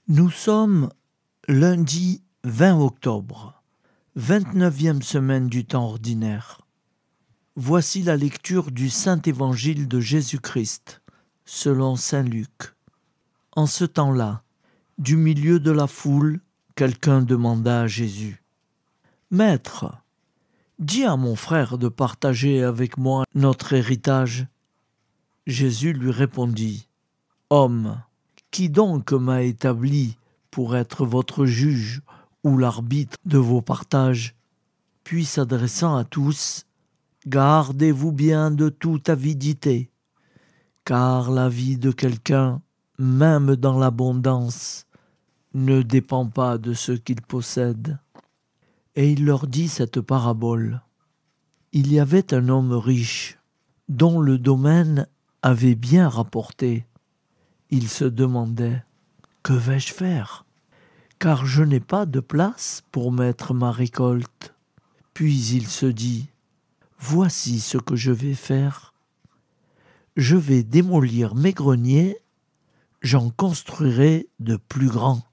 Nous sommes lundi 20 octobre, 29e semaine du temps ordinaire. Voici la lecture du Saint-Évangile de Jésus-Christ, selon saint Luc. En ce temps-là, du milieu de la foule, quelqu'un demanda à Jésus : « Maître, dis à mon frère de partager avec moi notre héritage. » Jésus lui répondit : « Homme, qui donc m'a établi pour être votre juge ou l'arbitre de vos partages ? » Puis s'adressant à tous : « Gardez-vous bien de toute avidité, car la vie de quelqu'un, même dans l'abondance, ne dépend pas de ce qu'il possède. » Et il leur dit cette parabole. Il y avait un homme riche, dont le domaine avait bien rapporté. Il se demandait : « Que vais-je faire ? Car je n'ai pas de place pour mettre ma récolte. » Puis il se dit : « Voici ce que je vais faire. Je vais démolir mes greniers, j'en construirai de plus grands,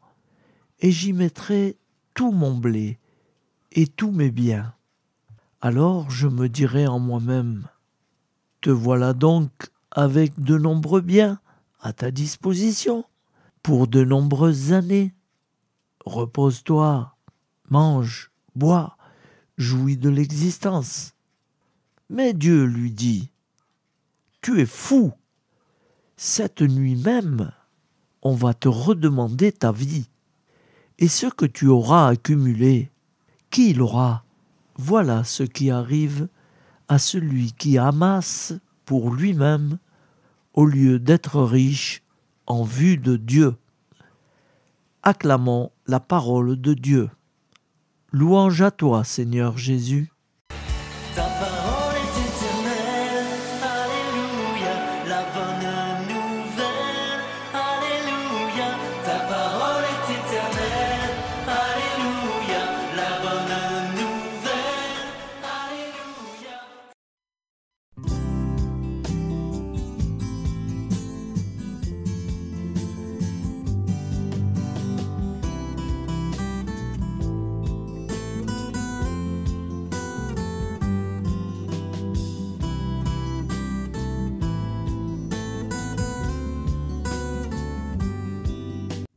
et j'y mettrai tout mon blé et tous mes biens. Alors je me dirai en moi-même : te voilà donc avec de nombreux biens à ta disposition pour de nombreuses années. Repose-toi, mange, bois, jouis de l'existence. » Mais Dieu lui dit : « Tu es fou. Cette nuit même, on va te redemander ta vie. Et ce que tu auras accumulé, qui l'aura ? Voilà ce qui arrive à celui qui amasse pour lui-même au lieu d'être riche en vue de Dieu. » Acclamons la parole de Dieu. Louange à toi, Seigneur Jésus. Ta parole est éternelle, alléluia, la bonne nouvelle, alléluia. Ta parole est éternelle, alléluia, la bonne nouvelle, alléluia.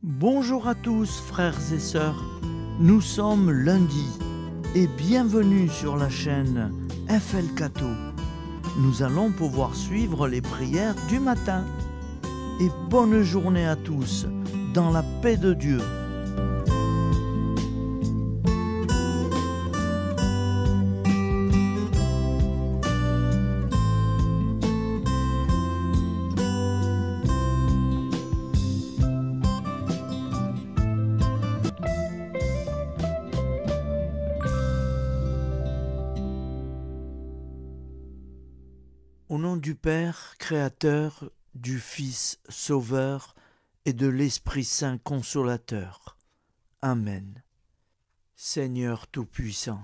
Bonjour à tous, frères et sœurs. Nous sommes lundi et bienvenue sur la chaîne FL Cato. Nous allons pouvoir suivre les prières du matin. Et bonne journée à tous, dans la paix de Dieu. Au nom du Père, Créateur, du Fils, Sauveur, et de l'Esprit Saint Consolateur. Amen. Seigneur Tout-Puissant,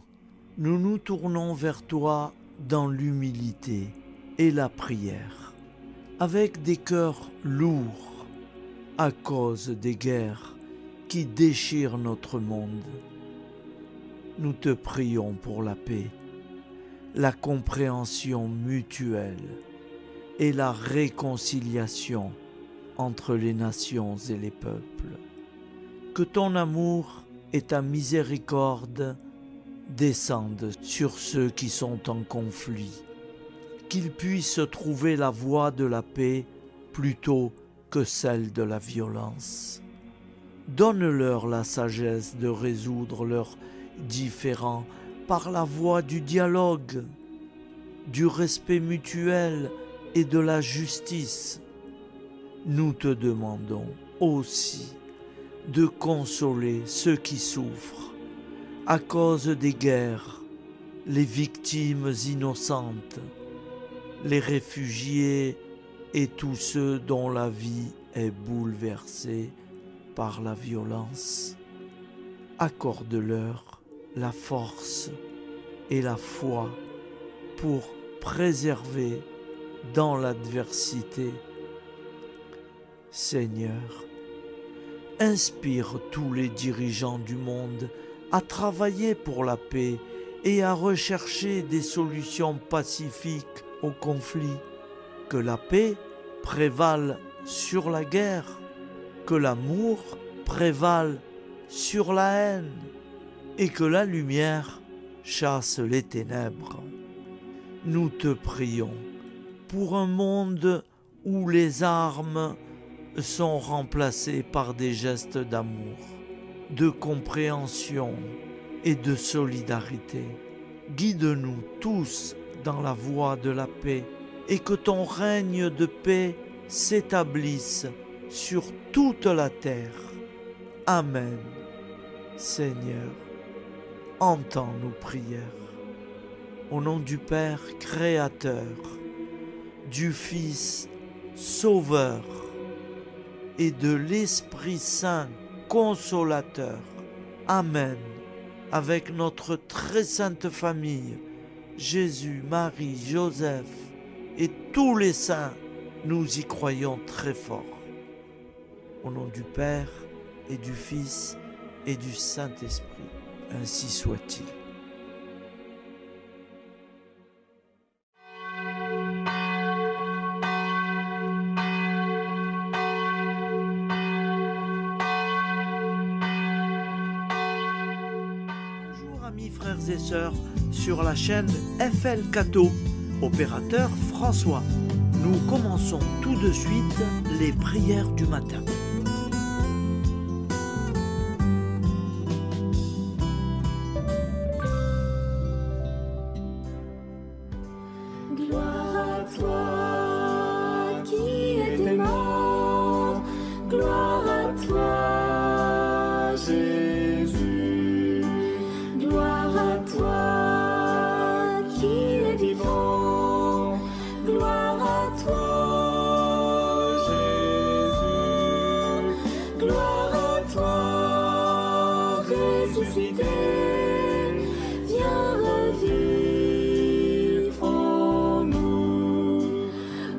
nous nous tournons vers toi dans l'humilité et la prière, avec des cœurs lourds, à cause des guerres qui déchirent notre monde. Nous te prions pour la paix, la compréhension mutuelle et la réconciliation entre les nations et les peuples. Que ton amour et ta miséricorde descendent sur ceux qui sont en conflit, qu'ils puissent trouver la voie de la paix plutôt que celle de la violence. Donne-leur la sagesse de résoudre leurs différends par la voie du dialogue, du respect mutuel et de la justice. Nous te demandons aussi de consoler ceux qui souffrent à cause des guerres, les victimes innocentes, les réfugiés et tous ceux dont la vie est bouleversée par la violence. Accorde-leur la force et la foi pour préserver dans l'adversité. Seigneur, Inspire tous les dirigeants du monde à travailler pour la paix et à rechercher des solutions pacifiques aux conflits. Que la paix prévale sur la guerre, que l'amour prévale sur la haine et que la lumière chasse les ténèbres. Nous te prions pour un monde où les armes sont remplacées par des gestes d'amour, de compréhension et de solidarité. Guide-nous tous dans la voie de la paix et que ton règne de paix s'établisse sur toute la terre. Amen. Seigneur, entends nos prières. Au nom du Père Créateur, du Fils Sauveur et de l'Esprit Saint Consolateur. Amen. Avec notre très sainte famille, Jésus, Marie, Joseph et tous les saints, nous y croyons très fort. Au nom du Père et du Fils et du Saint-Esprit, ainsi soit-il. Bonjour amis frères et sœurs sur la chaîne FL Cato, opérateur François. Nous commençons tout de suite les prières du matin. Gloire à toi qui étais mort, gloire à toi Jésus, gloire à toi qui es vivant, gloire à toi Jésus, gloire à toi ressuscité, viens revivre en nous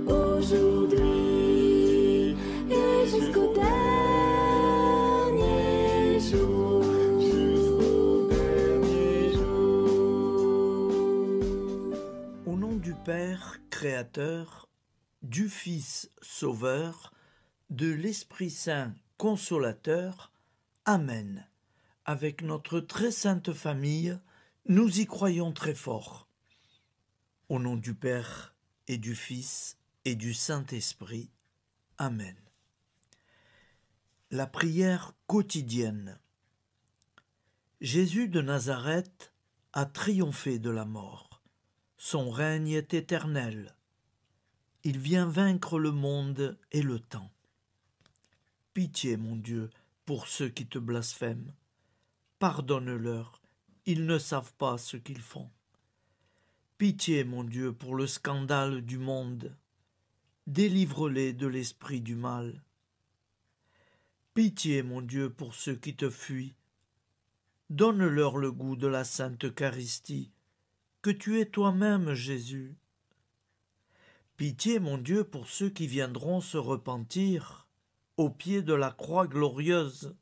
aujourd'hui et jusqu'au dernier jour. Au nom du Père Créateur, du Fils Sauveur, de l'Esprit Saint Consolateur. Amen. Avec notre très sainte famille, nous y croyons très fort. Au nom du Père et du Fils et du Saint-Esprit. Amen. La prière quotidienne. Jésus de Nazareth a triomphé de la mort. Son règne est éternel. Il vient vaincre le monde et le temps. Pitié, mon Dieu, pour ceux qui te blasphèment. Pardonne-leur, ils ne savent pas ce qu'ils font. Pitié, mon Dieu, pour le scandale du monde. Délivre-les de l'esprit du mal. Pitié, mon Dieu, pour ceux qui te fuient. Donne-leur le goût de la sainte Eucharistie, que tu es toi-même, Jésus. Pitié, mon Dieu, pour ceux qui viendront se repentir au pied de la croix glorieuse,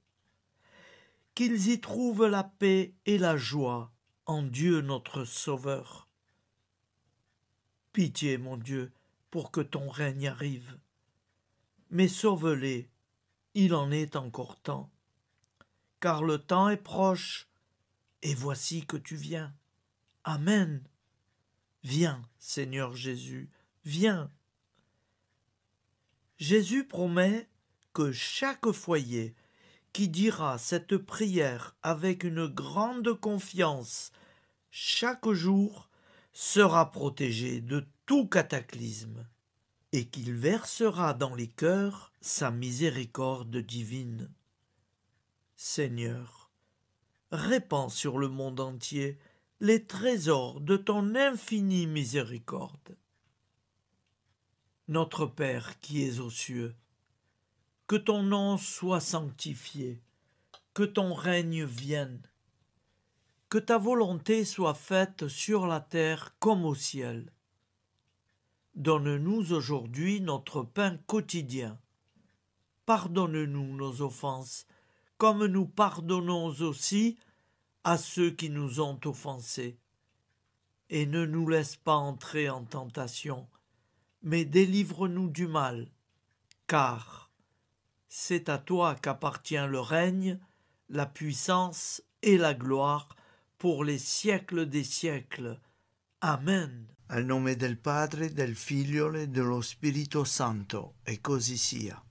qu'ils y trouvent la paix et la joie en Dieu notre Sauveur. Pitié, mon Dieu, pour que ton règne arrive. Mais sauve-les, il en est encore temps, car le temps est proche, et voici que tu viens. Amen. Viens, Seigneur Jésus, viens. Jésus promet que chaque foyer qui dira cette prière avec une grande confiance chaque jour sera protégé de tout cataclysme et qu'il versera dans les cœurs sa miséricorde divine. Seigneur, répands sur le monde entier les trésors de ton infinie miséricorde. Notre Père qui es aux cieux, que ton nom soit sanctifié, que ton règne vienne, que ta volonté soit faite sur la terre comme au ciel. Donne-nous aujourd'hui notre pain quotidien. Pardonne-nous nos offenses, comme nous pardonnons aussi à ceux qui nous ont offensés. Et ne nous laisse pas entrer en tentation, mais délivre-nous du mal, car c'est à toi qu'appartient le règne, la puissance et la gloire pour les siècles des siècles. Amen. Al nome del Padre, del Figlio e dello Spirito Santo, e così sia.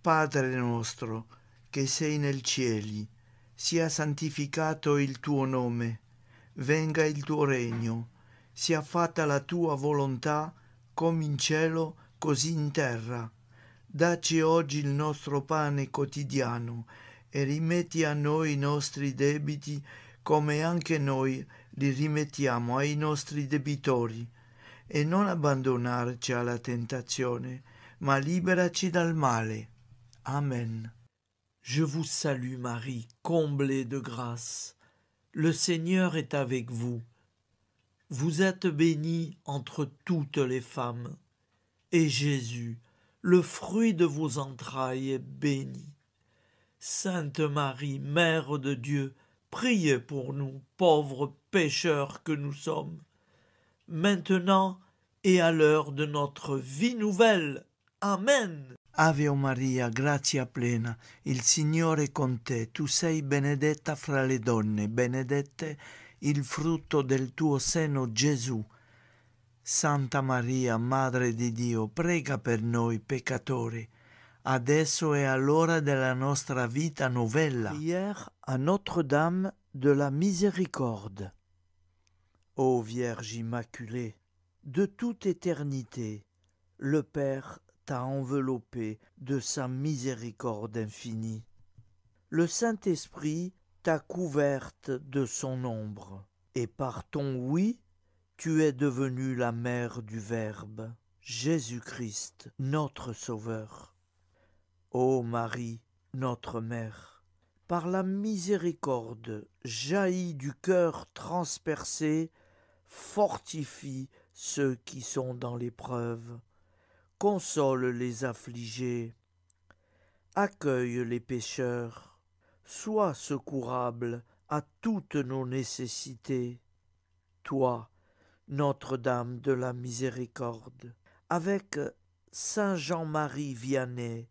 Padre nostro, che sei nel cieli, sia santificato il tuo nome, venga il tuo regno, sia fatta la tua volontà, come in cielo, così in terra. Dacci oggi il nostro pane quotidiano e rimetti a noi i nostri debiti, come anche noi li rimettiamo ai nostri debitori, e non abbandonarci alla tentazione, ma liberaci dal male. Amen. Je vous salue Marie, comblée de grâce. Le Seigneur est avec vous. Vous êtes bénie entre toutes les femmes, et Jésus, le fruit de vos entrailles, est béni. Sainte Marie, Mère de Dieu, priez pour nous, pauvres pécheurs que nous sommes, maintenant et à l'heure de notre vie nouvelle. Amen. Ave Maria, grazia plena, il Signore è con te, tu sei benedetta fra le donne, benedetto il frutto del tuo seno, Gesù. Santa Maria, Madre di Dio, prega per noi peccatori, adesso e all'ora della nostra vita novella. Prière à Notre-Dame de la Miséricorde. Ô Vierge Immaculée, De toute éternité, le Père t'a enveloppé de sa miséricorde infinie. Le Saint-Esprit t'a couverte de son ombre, et par ton oui, tu es devenue la mère du Verbe, Jésus-Christ, notre Sauveur. Ô Marie, notre Mère, par la miséricorde jaillie du cœur transpercé, fortifie ceux qui sont dans l'épreuve, console les affligés, accueille les pécheurs, sois secourable à toutes nos nécessités. Toi, Notre-Dame de la Miséricorde, avec Saint Jean-Marie Vianney,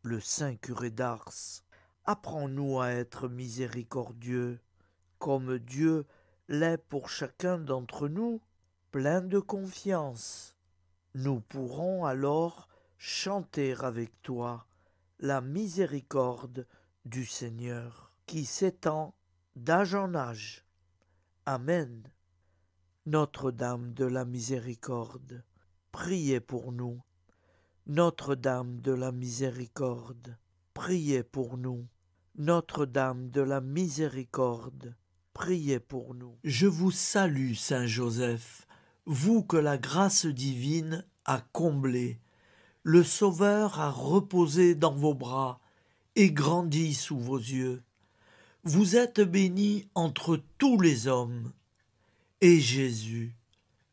le Saint curé d'Ars, apprends-nous à être miséricordieux, comme Dieu l'est pour chacun d'entre nous, plein de confiance. Nous pourrons alors chanter avec toi la miséricorde du Seigneur, qui s'étend d'âge en âge. Amen. Notre-Dame de la Miséricorde, priez pour nous. Notre-Dame de la Miséricorde, priez pour nous. Notre-Dame de la Miséricorde, priez pour nous. Je vous salue, Saint Joseph, vous que la grâce divine a comblé. Le Sauveur a reposé dans vos bras et grandi sous vos yeux. Vous êtes béni entre tous les hommes. Et Jésus,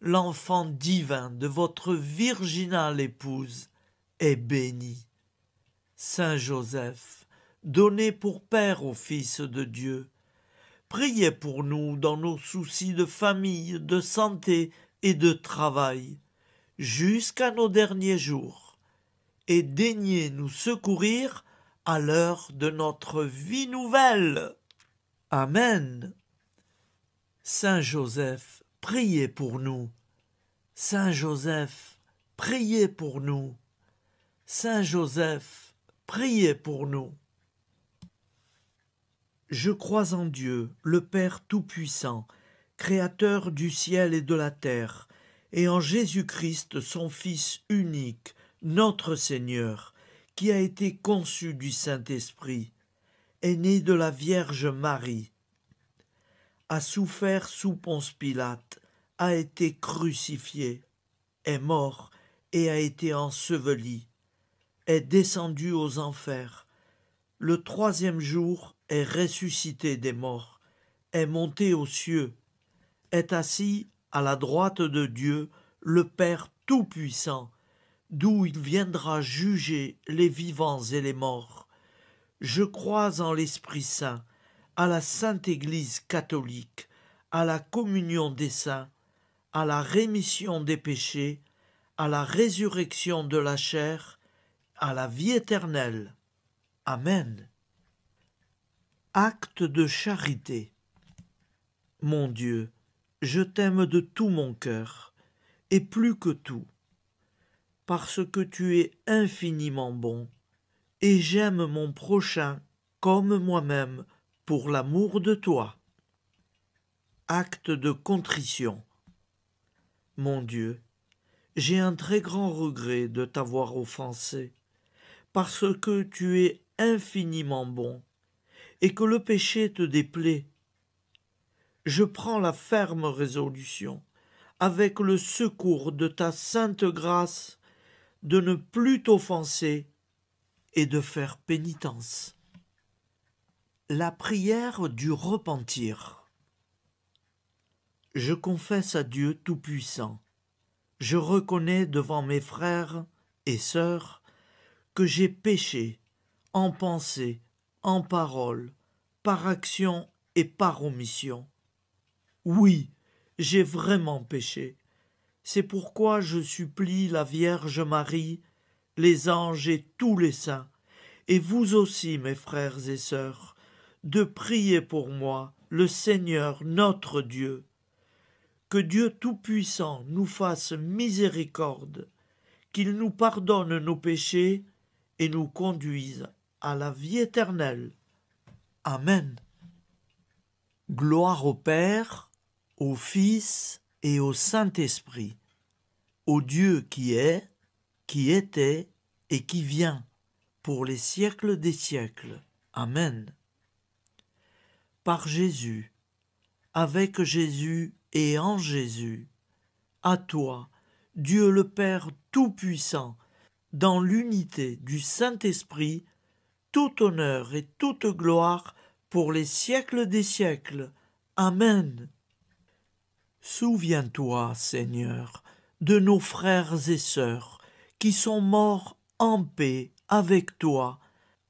l'enfant divin de votre virginale épouse, est béni. Saint Joseph, donné pour Père au Fils de Dieu, priez pour nous dans nos soucis de famille, de santé et de travail, jusqu'à nos derniers jours, et daignez nous secourir à l'heure de notre vie nouvelle. Amen. Saint Joseph, priez pour nous. Saint Joseph, priez pour nous. Saint Joseph, priez pour nous. Je crois en Dieu, le Père Tout-Puissant, Créateur du ciel et de la terre, et en Jésus-Christ, son Fils unique, notre Seigneur, qui a été conçu du Saint-Esprit, est né de la Vierge Marie, a souffert sous Ponce Pilate, a été crucifié, est mort et a été enseveli, est descendu aux enfers, le troisième jour est ressuscité des morts, est monté aux cieux, est assis à la droite de Dieu, le Père Tout-Puissant, d'où il viendra juger les vivants et les morts. Je crois en l'Esprit Saint, à la Sainte Église catholique, à la communion des saints, à la rémission des péchés, à la résurrection de la chair, à la vie éternelle. Amen. Acte de charité. Mon Dieu, je t'aime de tout mon cœur, et plus que tout, parce que tu es infiniment bon, et j'aime mon prochain comme moi-même pour l'amour de toi. Acte de contrition. Mon Dieu, j'ai un très grand regret de t'avoir offensé, parce que tu es infiniment bon, et que le péché te déplaît. Je prends la ferme résolution, avec le secours de ta sainte grâce, de ne plus t'offenser et de faire pénitence. La prière du repentir. Je confesse à Dieu Tout-Puissant. Je reconnais devant mes frères et sœurs que j'ai péché en pensée, en parole, par action et par omission. Oui, j'ai vraiment péché. C'est pourquoi je supplie la Vierge Marie, les anges et tous les saints, et vous aussi, mes frères et sœurs, de prier pour moi, le Seigneur notre Dieu. Que Dieu Tout-Puissant nous fasse miséricorde, qu'il nous pardonne nos péchés et nous conduise à la vie éternelle. Amen. Gloire au Père, au Fils et au Saint-Esprit, au Dieu qui est, qui était et qui vient, pour les siècles des siècles. Amen. Par Jésus, avec Jésus et en Jésus, à toi, Dieu le Père Tout-Puissant, dans l'unité du Saint-Esprit, tout honneur et toute gloire pour les siècles des siècles. Amen. Souviens-toi, Seigneur, de nos frères et sœurs qui sont morts en paix avec toi.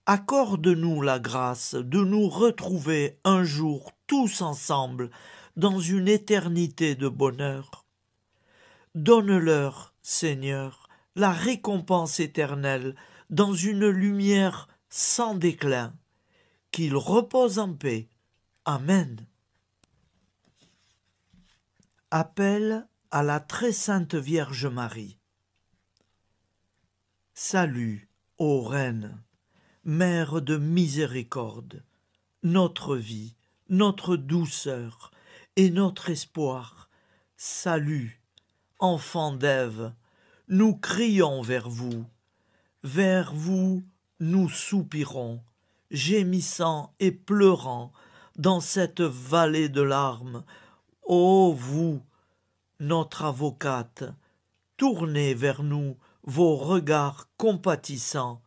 Accorde-nous la grâce de nous retrouver un jour tous ensemble dans une éternité de bonheur. Donne-leur, Seigneur, la récompense éternelle dans une lumière sans déclin. Qu'ils reposent en paix. Amen. Appel à la très sainte Vierge Marie. Salut, ô Reine, Mère de miséricorde, notre vie, notre douceur et notre espoir. Salut, enfant d'Ève, nous crions vers vous nous soupirons, gémissant et pleurant dans cette vallée de larmes. Ô vous, notre avocate, tournez vers nous vos regards compatissants,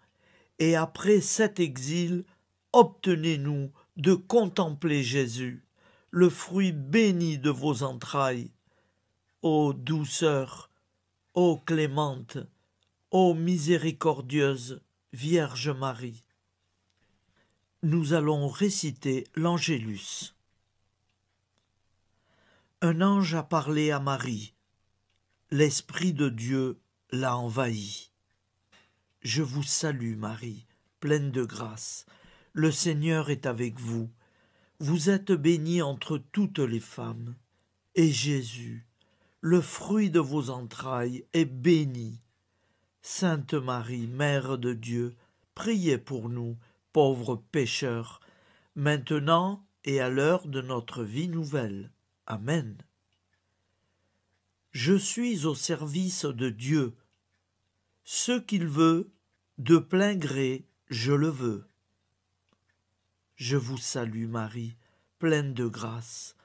et après cet exil, obtenez-nous de contempler Jésus, le fruit béni de vos entrailles. Ô douceur, ô clémente, ô miséricordieuse Vierge Marie. Nous allons réciter l'Angélus. Un ange a parlé à Marie. L'Esprit de Dieu l'a envahie. Je vous salue, Marie, pleine de grâce. Le Seigneur est avec vous. Vous êtes bénie entre toutes les femmes. Et Jésus, le fruit de vos entrailles, est béni. Sainte Marie, Mère de Dieu, priez pour nous, pauvres pécheurs, maintenant et à l'heure de notre vie nouvelle. Amen. Je suis au service de Dieu. Ce qu'il veut, de plein gré, je le veux. Je vous salue, Marie, pleine de grâce.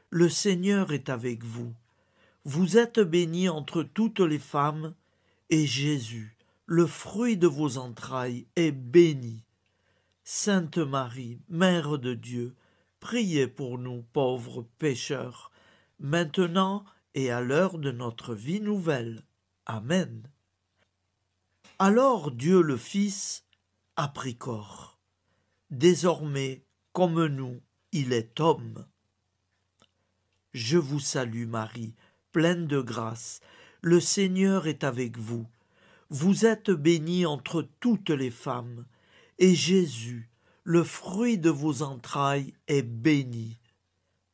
Le Seigneur est avec vous. Vous êtes bénie entre toutes les femmes, et Jésus, le fruit de vos entrailles, est béni. Sainte Marie, Mère de Dieu, priez pour nous pauvres pécheurs, maintenant et à l'heure de notre vie nouvelle. Amen. Alors Dieu le Fils a pris corps. désormais, comme nous, il est homme. Je vous salue Marie, pleine de grâce, le Seigneur est avec vous. Vous êtes bénie entre toutes les femmes, et Jésus, le fruit de vos entrailles, est béni.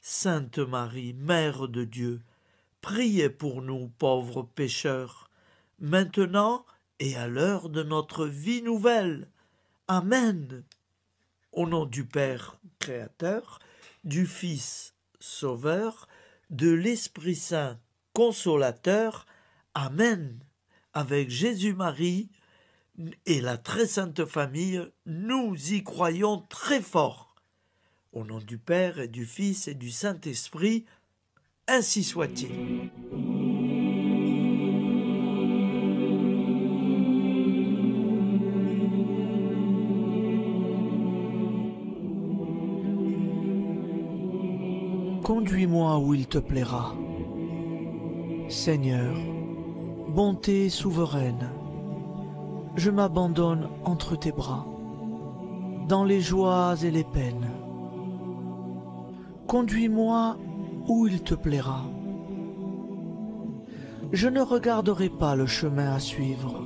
Sainte Marie, Mère de Dieu, priez pour nous pauvres pécheurs, maintenant et à l'heure de notre vie nouvelle. Amen. Au nom du Père Créateur, du Fils Sauveur, de l'Esprit Saint Consolateur. Amen. Avec Jésus-Marie et la très sainte famille, nous y croyons très fort. Au nom du Père et du Fils et du Saint-Esprit, ainsi soit-il. Conduis-moi où il te plaira. Seigneur, bonté souveraine, je m'abandonne entre tes bras, dans les joies et les peines. Conduis-moi où il te plaira. Je ne regarderai pas le chemin à suivre.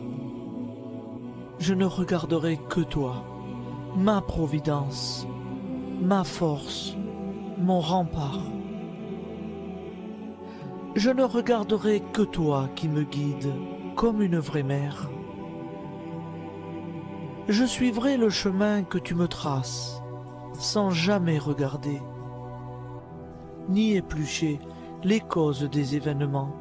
Je ne regarderai que toi, ma providence, ma force, mon rempart. Je ne regarderai que toi qui me guides comme une vraie mère. Je suivrai le chemin que tu me traces, sans jamais regarder, ni éplucher les causes des événements,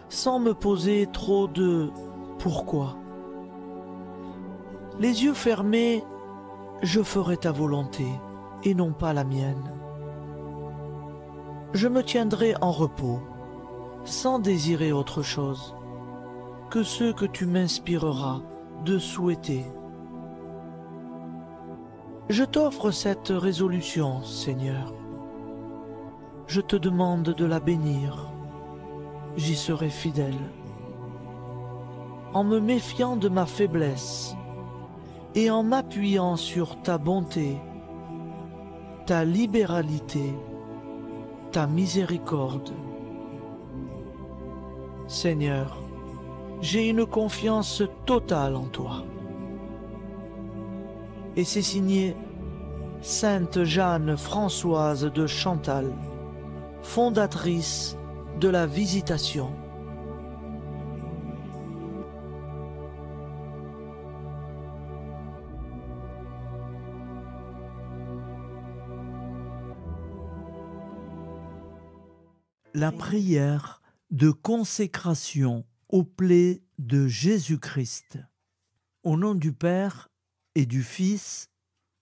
sans me poser trop de « pourquoi ». Les yeux fermés, je ferai ta volonté et non pas la mienne. Je me tiendrai en repos, sans désirer autre chose que ce que tu m'inspireras de souhaiter. Je t'offre cette résolution, Seigneur. Je te demande de la bénir. J'y serai fidèle. En me méfiant de ma faiblesse et en m'appuyant sur ta bonté, ta libéralité, ta miséricorde. Seigneur, j'ai une confiance totale en toi. Et c'est signé Sainte Jeanne Françoise de Chantal, fondatrice de la Visitation. La prière de consécration aux plaies de Jésus-Christ. Au nom du Père et du Fils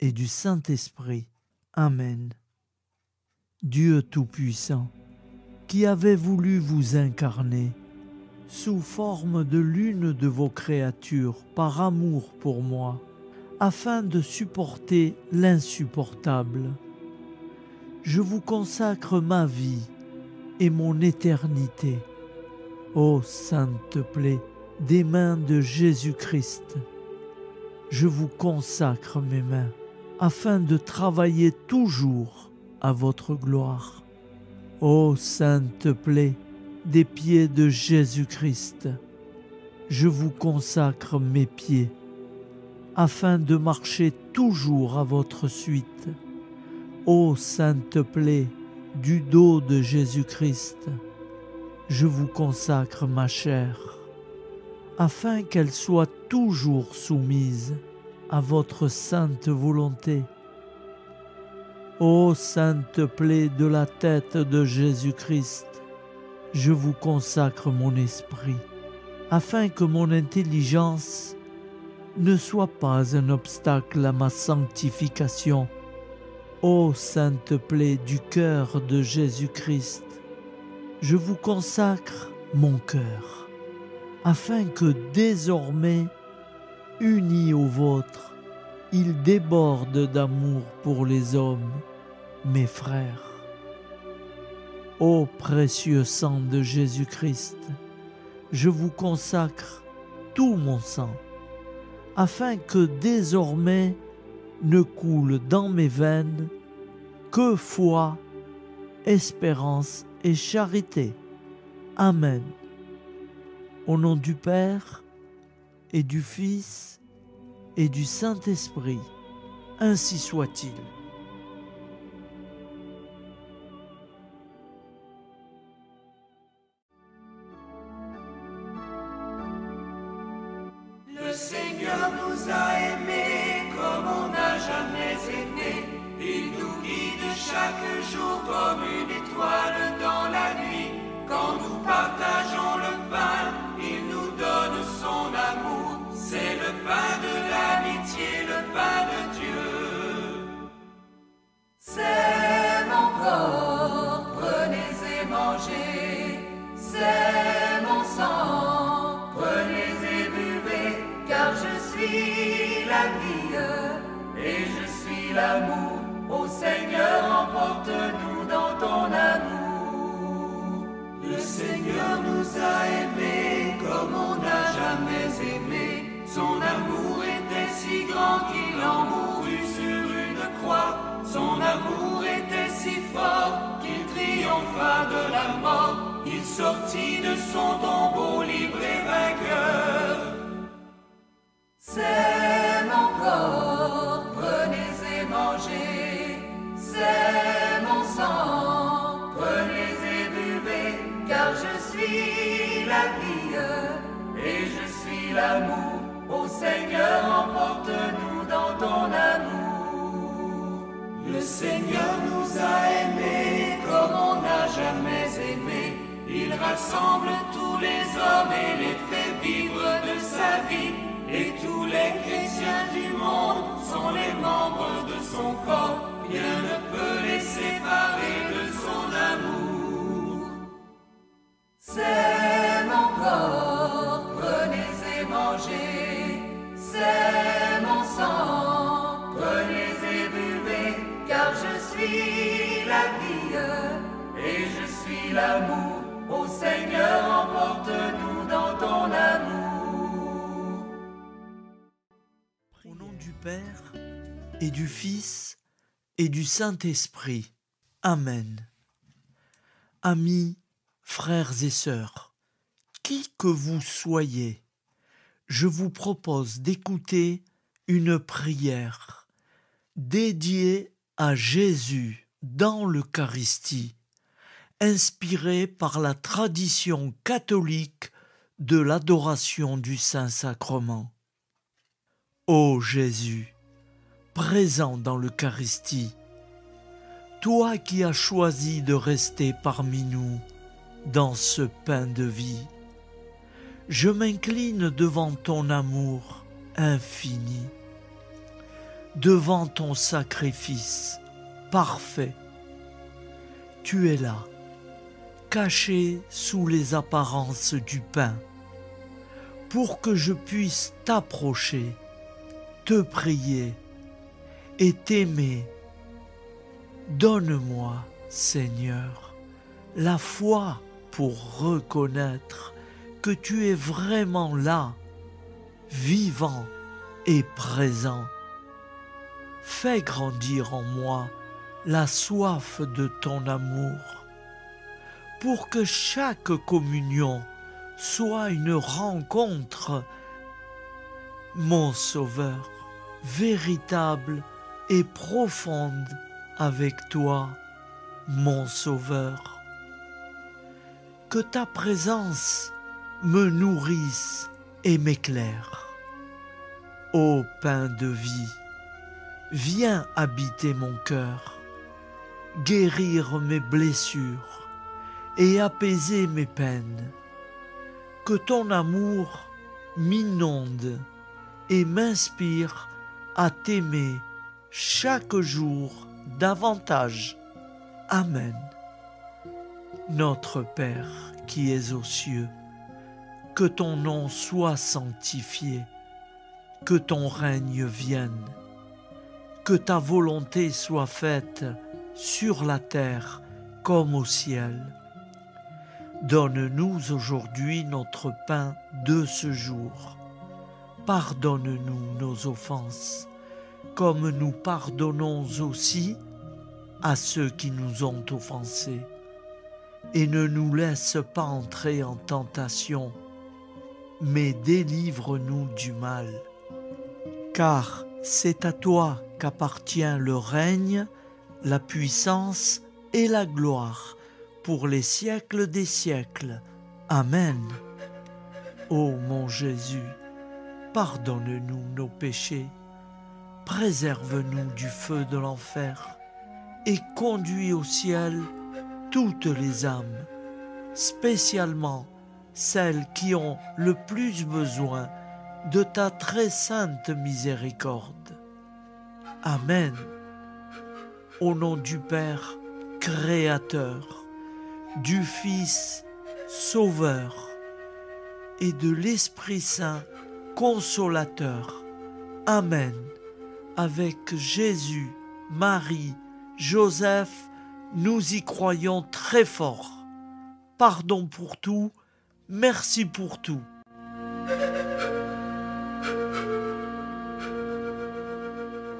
et du Saint-Esprit. Amen. Dieu Tout-Puissant, qui avez voulu vous incarner sous forme de l'une de vos créatures par amour pour moi, afin de supporter l'insupportable, je vous consacre ma vie et mon éternité. Ô sainte plaie des mains de Jésus-Christ, je vous consacre mes mains, afin de travailler toujours à votre gloire. Ô sainte plaie des pieds de Jésus-Christ, je vous consacre mes pieds, afin de marcher toujours à votre suite. Ô sainte plaie du dos de Jésus-Christ, je vous consacre ma chair, afin qu'elle soit toujours soumise à votre sainte volonté. Ô sainte plaie de la tête de Jésus-Christ, je vous consacre mon esprit, afin que mon intelligence ne soit pas un obstacle à ma sanctification. Ô sainte plaie du cœur de Jésus-Christ, je vous consacre mon cœur, afin que désormais, uni au vôtre, il déborde d'amour pour les hommes, mes frères. Ô précieux sang de Jésus-Christ, je vous consacre tout mon sang, afin que désormais ne coule dans mes veines que foi, espérance et charité. Amen. Au nom du Père et du Fils et du Saint-Esprit, ainsi soit-il. Le Seigneur nous a aimés comme on n'a jamais aimé. Il nous guide chaque jour comme une étoile dans la nuit. Quand nous partageons le pain, il nous donne son amour. C'est le pain de l'amitié, le pain de Dieu. C'est mon corps, prenez et mangez. C'est mon sang, prenez et buvez. Car je suis la vie et je suis l'amour. Ô Seigneur, emporte-nous dans ton amour. Le Seigneur nous a aimés comme on n'a jamais aimé. Son amour était si grand qu'il en mourut sur une croix. Son amour était si fort qu'il triompha de la mort. Il sortit de son tombeau libre et vainqueur. C'est mon corps, prenez et mangez. C'est mon sang, prenez et buvez. Car je suis la vie et je suis l'amour. Ô Seigneur, emporte-nous dans ton amour. Le Seigneur nous a aimés comme on n'a jamais aimé. Il rassemble tous les hommes et les fait vivre de sa vie. Et tous les chrétiens du monde sont les membres de son corps. Rien ne peut les séparer de son amour. C'est mon corps, prenez et mangez. C'est mon sang, prenez et buvez. Car je suis la vie et je suis l'amour. Ô Seigneur, emporte-nous dans ton amour. Au nom du Père et du Fils et du Saint-Esprit. Amen. Amis, frères et sœurs, qui que vous soyez, je vous propose d'écouter une prière dédiée à Jésus dans l'Eucharistie, inspirée par la tradition catholique de l'adoration du Saint-Sacrement. Ô Jésus, présent dans l'Eucharistie, toi qui as choisi de rester parmi nous dans ce pain de vie, je m'incline devant ton amour infini, devant ton sacrifice parfait. Tu es là, caché sous les apparences du pain, pour que je puisse t'approcher, te prier et t'aimer. Donne-moi, Seigneur, la foi pour reconnaître que tu es vraiment là, vivant et présent. Fais grandir en moi la soif de ton amour, pour que chaque communion soit une rencontre, mon Sauveur, véritable et profonde avec toi, mon Sauveur. Que ta présence me nourrisse et m'éclaire. Ô pain de vie, viens habiter mon cœur, guérir mes blessures et apaiser mes peines. Que ton amour m'inonde et m'inspire à t'aimer chaque jour davantage. Amen. Notre Père qui es aux cieux, que ton nom soit sanctifié, que ton règne vienne, que ta volonté soit faite sur la terre comme au ciel. Donne-nous aujourd'hui notre pain de ce jour. Pardonne-nous nos offenses, comme nous pardonnons aussi à ceux qui nous ont offensés. Et ne nous laisse pas entrer en tentation, mais délivre-nous du mal. Car c'est à toi qu'appartient le règne, la puissance et la gloire pour les siècles des siècles. Amen. Ô mon Jésus, pardonne-nous nos péchés, préserve-nous du feu de l'enfer et conduis au ciel toutes les âmes, spécialement celles qui ont le plus besoin de ta très sainte miséricorde. Amen. Au nom du Père Créateur, du Fils Sauveur et de l'Esprit Saint Consolateur. Amen. Avec Jésus, Marie, Joseph, nous y croyons très fort. Pardon pour tout, merci pour tout.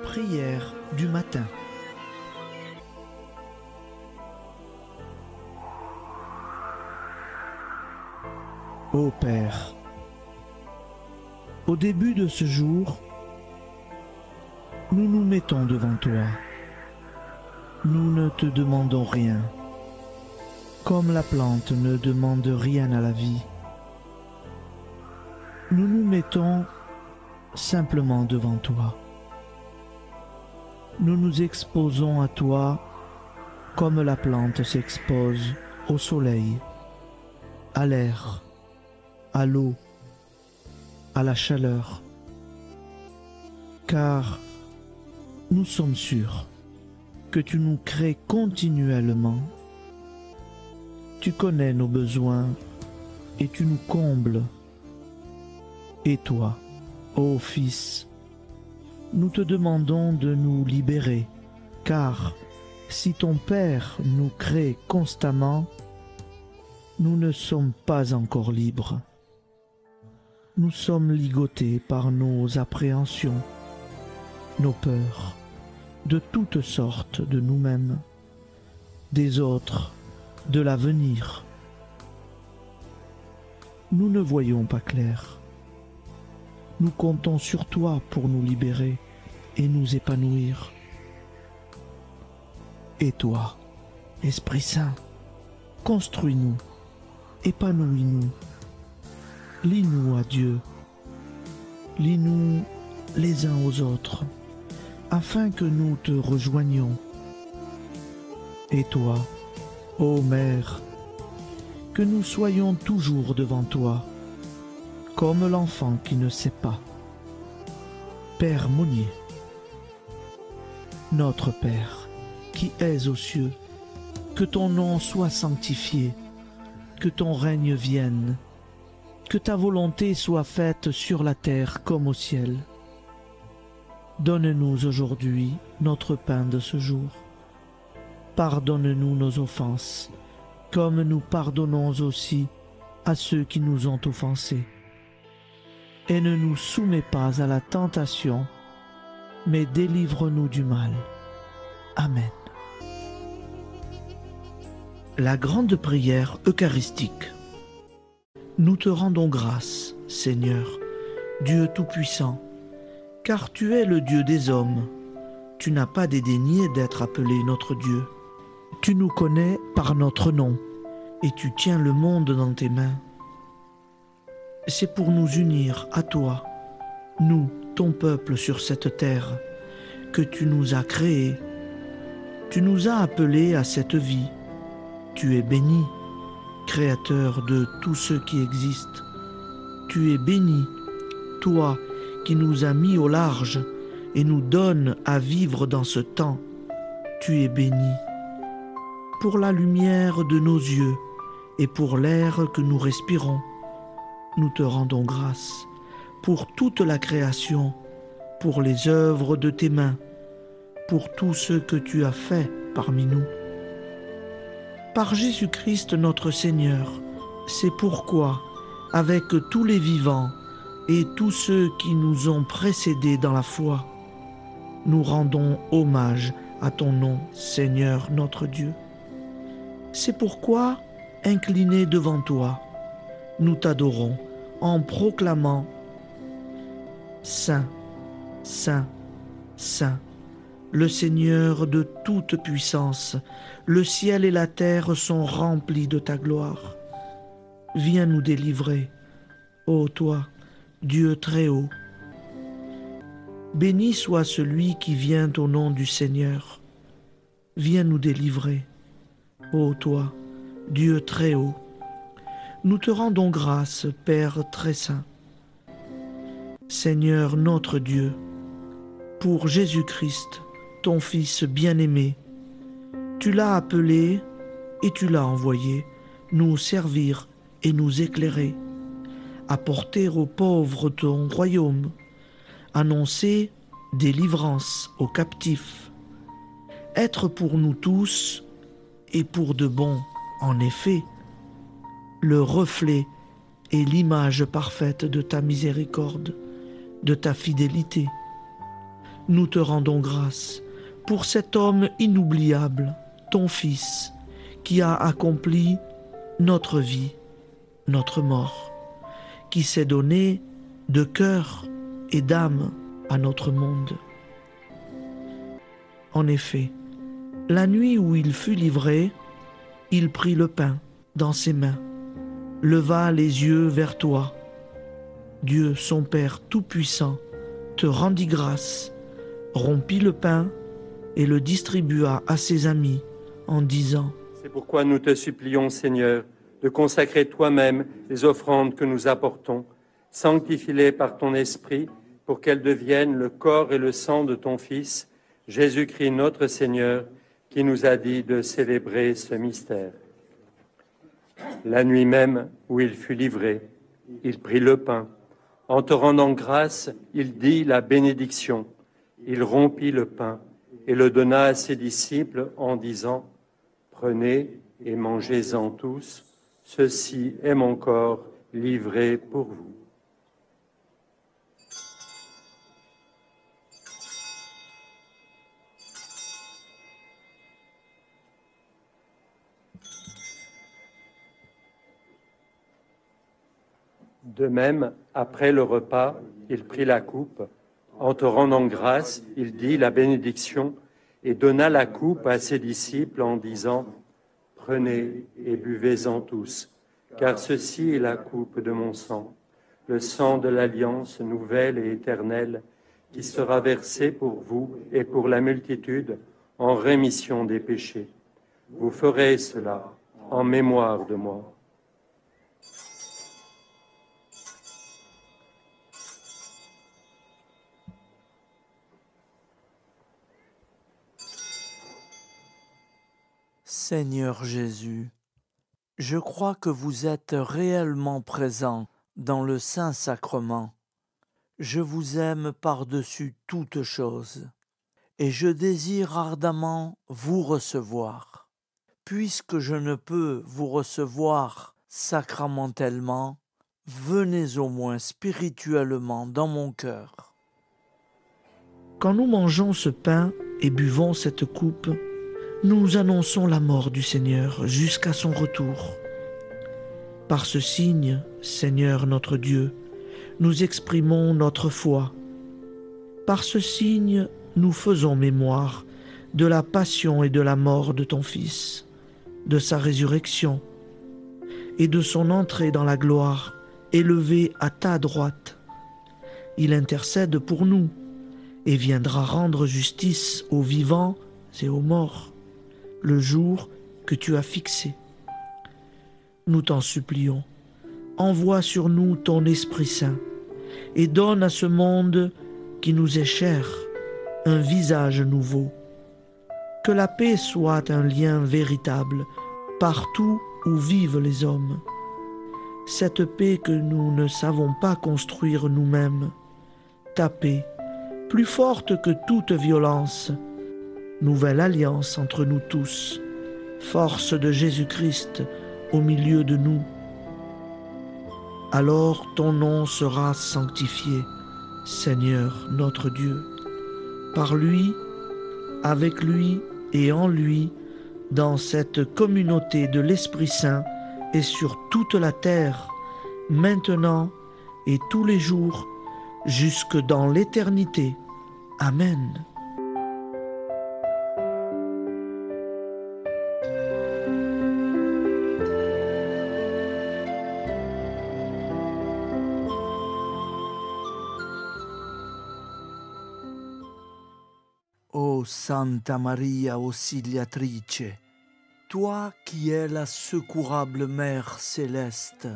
Prière du matin. Ô Père, au début de ce jour, nous nous mettons devant toi. Nous ne te demandons rien, comme la plante ne demande rien à la vie. Nous nous mettons simplement devant toi. Nous nous exposons à toi comme la plante s'expose au soleil, à l'air, à l'eau, à la chaleur. Car nous sommes sûrs que tu nous crées continuellement. Tu connais nos besoins et tu nous combles. Et toi, ô Fils, nous te demandons de nous libérer, car si ton Père nous crée constamment, nous ne sommes pas encore libres. Nous sommes ligotés par nos appréhensions, nos peurs, de toutes sortes de nous-mêmes, des autres, de l'avenir. Nous ne voyons pas clair. Nous comptons sur toi pour nous libérer et nous épanouir. Et toi, Esprit Saint, construis-nous, épanouis-nous, lie-nous à Dieu, lie-nous les uns aux autres, afin que nous te rejoignions. Et toi, ô Mère, que nous soyons toujours devant toi, comme l'enfant qui ne sait pas. Père Monnier, notre Père, qui es aux cieux, que ton nom soit sanctifié, que ton règne vienne, que ta volonté soit faite sur la terre comme au ciel. Donne-nous aujourd'hui notre pain de ce jour. Pardonne-nous nos offenses, comme nous pardonnons aussi à ceux qui nous ont offensés. Et ne nous soumets pas à la tentation, mais délivre-nous du mal. Amen. La grande prière eucharistique. Nous te rendons grâce, Seigneur, Dieu Tout-Puissant, car tu es le Dieu des hommes. Tu n'as pas dédaigné d'être appelé notre Dieu. Tu nous connais par notre nom, et tu tiens le monde dans tes mains. C'est pour nous unir à toi, nous, ton peuple sur cette terre, que tu nous as créés. Tu nous as appelés à cette vie. Tu es béni, Créateur de tout ce qui existe. Tu es béni, toi qui nous as mis au large et nous donnes à vivre dans ce temps. Tu es béni. Pour la lumière de nos yeux et pour l'air que nous respirons, nous te rendons grâce. Pour toute la création, pour les œuvres de tes mains, pour tout ce que tu as fait parmi nous. Par Jésus-Christ notre Seigneur, c'est pourquoi, avec tous les vivants et tous ceux qui nous ont précédés dans la foi, nous rendons hommage à ton nom, Seigneur notre Dieu. C'est pourquoi, inclinés devant toi, nous t'adorons en proclamant « Saint, Saint, Saint, le Seigneur de toute puissance, le ciel et la terre sont remplis de ta gloire. Viens nous délivrer, ô toi, Dieu très haut. Béni soit celui qui vient au nom du Seigneur. Viens nous délivrer, ô toi, Dieu très haut. Nous te rendons grâce, Père très saint. Seigneur notre Dieu, pour Jésus-Christ, ton Fils bien-aimé, tu l'as appelé et tu l'as envoyé nous servir et nous éclairer, apporter aux pauvres ton royaume, annoncer délivrance aux captifs, être pour nous tous et pour de bon, en effet, le reflet et l'image parfaite de ta miséricorde, de ta fidélité. Nous te rendons grâce pour cet homme inoubliable, ton Fils, qui a accompli notre vie, notre mort, qui s'est donné de cœur et d'âme à notre monde. En effet, la nuit où il fut livré, il prit le pain dans ses mains, leva les yeux vers toi. Dieu, son Père Tout-Puissant, te rendit grâce, rompit le pain et le distribua à ses amis en disant : C'est pourquoi nous te supplions, Seigneur, de consacrer toi-même les offrandes que nous apportons. Sanctifie-les par ton Esprit pour qu'elles deviennent le corps et le sang de ton Fils, Jésus-Christ notre Seigneur, qui nous a dit de célébrer ce mystère. La nuit même où il fut livré, il prit le pain. En te rendant grâce, il dit la bénédiction. Il rompit le pain et le donna à ses disciples en disant : Prenez et mangez-en tous, ceci est mon corps livré pour vous. De même, après le repas, il prit la coupe. En te rendant grâce, il dit la bénédiction et donna la coupe à ses disciples en disant : Prenez et buvez-en tous, car ceci est la coupe de mon sang, le sang de l'alliance nouvelle et éternelle, qui sera versé pour vous et pour la multitude en rémission des péchés. Vous ferez cela en mémoire de moi. Seigneur Jésus, je crois que vous êtes réellement présent dans le Saint-Sacrement. Je vous aime par-dessus toute chose et je désire ardemment vous recevoir. Puisque je ne peux vous recevoir sacramentellement, venez au moins spirituellement dans mon cœur. Quand nous mangeons ce pain et buvons cette coupe, nous annonçons la mort du Seigneur jusqu'à son retour. Par ce signe, Seigneur notre Dieu, nous exprimons notre foi. Par ce signe, nous faisons mémoire de la passion et de la mort de ton Fils, de sa résurrection et de son entrée dans la gloire, élevé à ta droite. Il intercède pour nous et viendra rendre justice aux vivants et aux morts, le jour que tu as fixé. Nous t'en supplions, envoie sur nous ton Esprit Saint et donne à ce monde qui nous est cher un visage nouveau. Que la paix soit un lien véritable partout où vivent les hommes. Cette paix que nous ne savons pas construire nous-mêmes, ta paix, plus forte que toute violence, nouvelle alliance entre nous tous, force de Jésus-Christ au milieu de nous. Alors ton nom sera sanctifié, Seigneur notre Dieu. par lui, avec lui et en lui, dans cette communauté de l'Esprit Saint et sur toute la terre, maintenant et tous les jours, jusque dans l'éternité. Amen. Ô Santa Maria Auxiliatrice, toi qui es la secourable Mère céleste,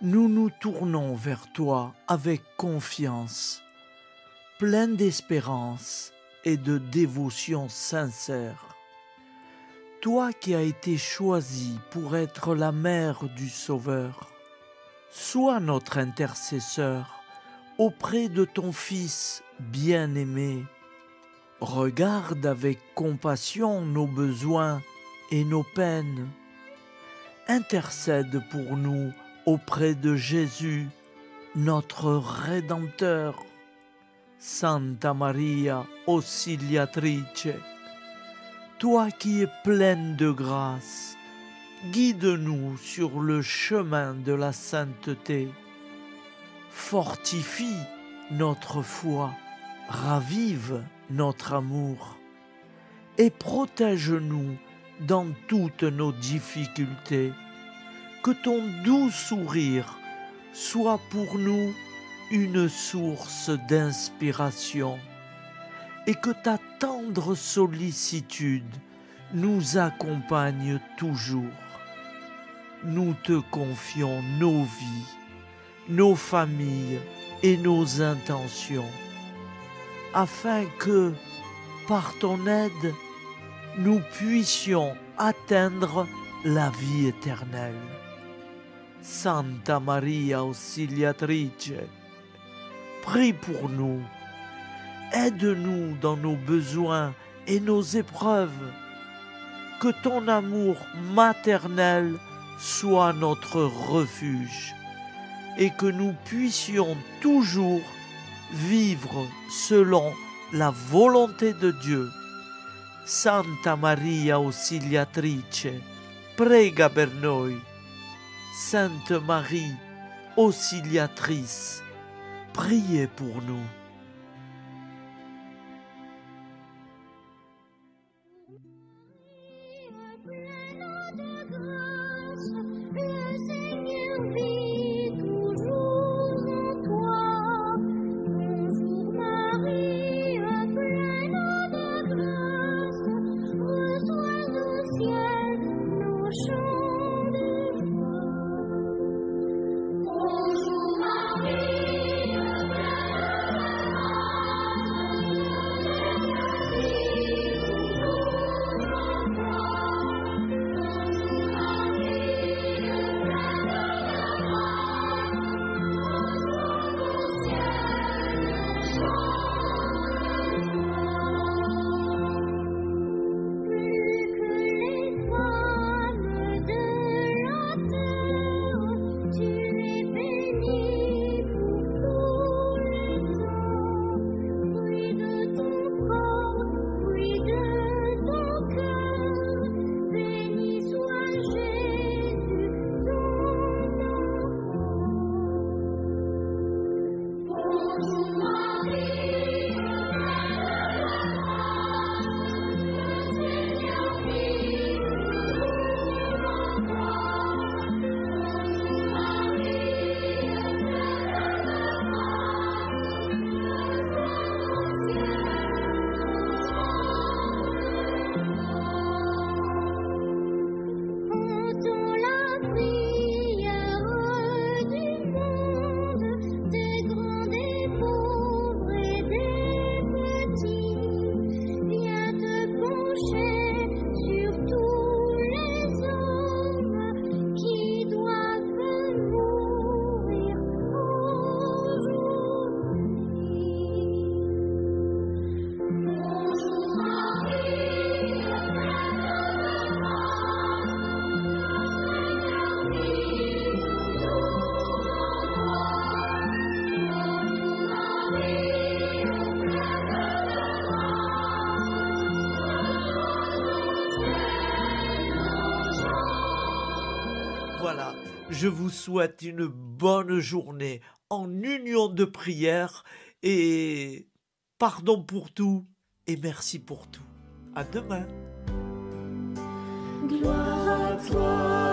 nous nous tournons vers toi avec confiance, plein d'espérance et de dévotion sincère. Toi qui as été choisie pour être la mère du Sauveur, sois notre intercesseur auprès de ton Fils bien-aimé. Regarde avec compassion nos besoins et nos peines. Intercède pour nous auprès de Jésus, notre Rédempteur. Santa Maria Auxiliatrice, toi qui es pleine de grâce, guide-nous sur le chemin de la sainteté. Fortifie notre foi, ravive notre amour et protège-nous dans toutes nos difficultés. Que ton doux sourire soit pour nous une source d'inspiration et que ta tendre sollicitude nous accompagne toujours. Nous te confions nos vies, nos familles et nos intentions, afin que, par ton aide, nous puissions atteindre la vie éternelle. Santa Maria Auxiliatrice, prie pour nous, aide-nous dans nos besoins et nos épreuves, que ton amour maternel soit notre refuge et que nous puissions toujours vivre selon la volonté de Dieu. Santa Maria Auxiliatrice, prega per noi. Sainte Marie, Auxiliatrice, priez pour nous. Voilà, je vous souhaite une bonne journée en union de prière et pardon pour tout et merci pour tout. À demain. Gloire à toi,